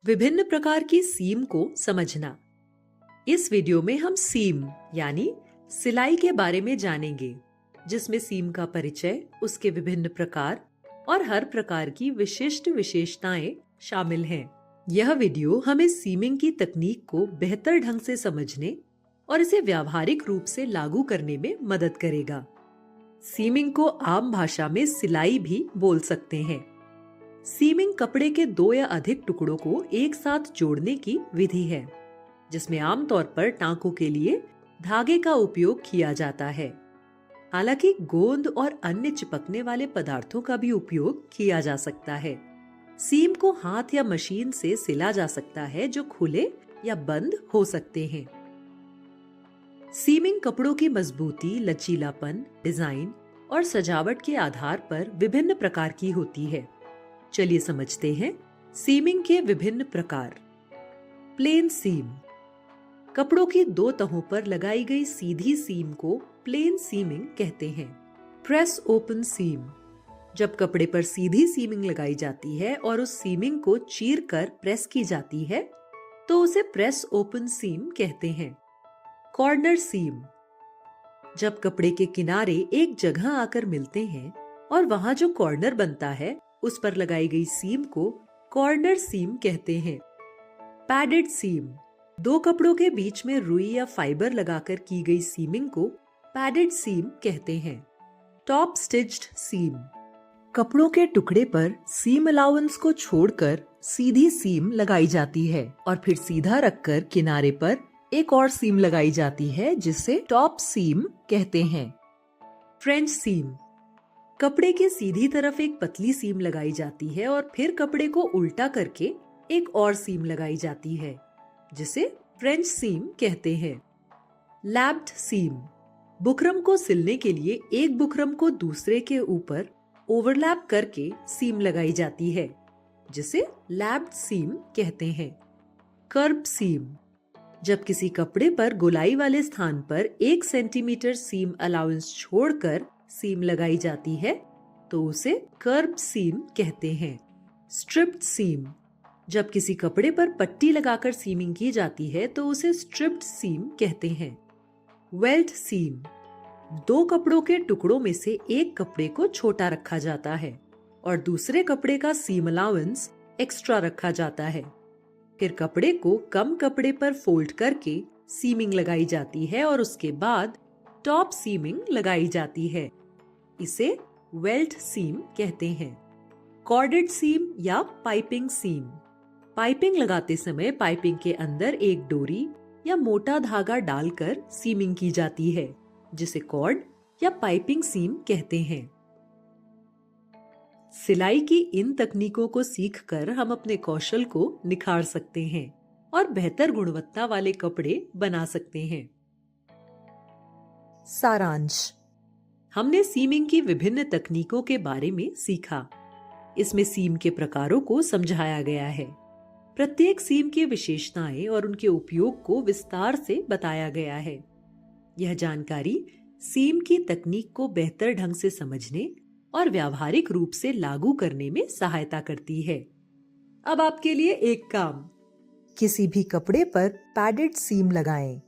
विभिन्न प्रकार की सीम को समझना। इस वीडियो में हम सीम यानी सिलाई के बारे में जानेंगे, जिसमें सीम का परिचय, उसके विभिन्न प्रकार और हर प्रकार की विशिष्ट विशेषताएं शामिल हैं। यह वीडियो हमें सीमिंग की तकनीक को बेहतर ढंग से समझने और इसे व्यावहारिक रूप से लागू करने में मदद करेगा। सीमिंग को आम भाषा में सिलाई भी बोल सकते हैं। सीमिंग कपड़े के 2 या अधिक टुकड़ों को एक साथ जोड़ने की विधि है, जिसमें आमतौर पर टांकों के लिए धागे का उपयोग किया जाता है। हालांकि गोंद और अन्य चिपकने वाले पदार्थों का भी उपयोग किया जा सकता है। सीम को हाथ या मशीन से सिला जा सकता है, जो खुले या बंद हो सकते हैं। सीमिंग कपड़ों की मजबूती, लचीलापन, डिजाइन और सजावट के आधार पर विभिन्न प्रकार की होती है। चलिए समझते हैं सीमिंग के विभिन्न प्रकार। प्लेन सीम, कपड़ों की 2 तहों पर लगाई गई सीधी सीम को प्लेन सीमिंग कहते हैं। प्रेस ओपन सीम, जब कपड़े पर सीधी सीमिंग लगाई जाती है और उस सीमिंग को चीर कर प्रेस की जाती है तो उसे प्रेस ओपन सीम कहते हैं। कॉर्नर सीम, जब कपड़े के किनारे एक जगह आकर मिलते हैं और वहां जो कॉर्नर बनता है उस पर लगाई गई सीम को कॉर्नर सीम कहते हैं। पैडेड सीम, 2 कपड़ों के बीच में रुई या फाइबर लगाकर की गई सीमिंग को पैडेड सीम कहते हैं। टॉप स्टिच्ड सीम, कपड़ों के टुकड़े पर सीम अलाउंस को छोड़कर सीधी सीम लगाई जाती है और फिर सीधा रखकर किनारे पर एक और सीम लगाई जाती है, जिसे टॉप सीम कहते हैं। फ्रेंच सीम, कपड़े के सीधी तरफ एक पतली सीम लगाई जाती है और फिर कपड़े को उल्टा करके एक और सीम लगाई जाती है, जिसे फ्रेंच सीम कहते हैं। लैप्ड सीम, बुकरम को सिलने के लिए एक बुकरम को दूसरे के ऊपर ओवरलैप करके सीम लगाई जाती है, जिसे लैप्ड सीम कहते हैं। कर्व सीम, जब किसी कपड़े पर गोलाई वाले स्थान पर 1 सेंटीमीटर सीम अलाउंस छोड़कर सीम लगाई जाती है तो उसे कर्व सीम कहते हैं। स्ट्रिप्ड सीम, जब किसी कपड़े पर पट्टी लगाकर सीमिंग की जाती है तो उसे स्ट्रिप्ड सीम कहते हैं। वेल्ट सीम, 2 कपड़ों के टुकड़ों में से एक कपड़े को छोटा रखा जाता है और दूसरे कपड़े का सीम अलाउंस एक्स्ट्रा रखा जाता है। फिर कपड़े को कम कपड़े पर फोल्ड करके सीमिंग लगाई जाती है और उसके बाद टॉप सीमिंग लगाई जाती है। इसे वेल्ट सीम कहते हैं। कॉर्डेड सीम या पाइपिंग सीम, पाइपिंग लगाते समय पाइपिंग के अंदर एक डोरी या मोटा धागा डालकर सीमिंग की जाती है, जिसे कॉर्ड या पाइपिंग सीम कहते हैं। सिलाई की इन तकनीकों को सीखकर हम अपने कौशल को निखार सकते हैं और बेहतर गुणवत्ता वाले कपड़े बना सकते हैं। सारांश, हमने सीमिंग की विभिन्न तकनीकों के बारे में सीखा। इसमें सीम के प्रकारों को समझाया गया है। प्रत्येक सीम की विशेषताएं और उनके उपयोग को विस्तार से बताया गया है। यह जानकारी सीम की तकनीक को बेहतर ढंग से समझने और व्यावहारिक रूप से लागू करने में सहायता करती है। अब आपके लिए एक काम, किसी भी कपड़े पर पैडेड सीम लगाएं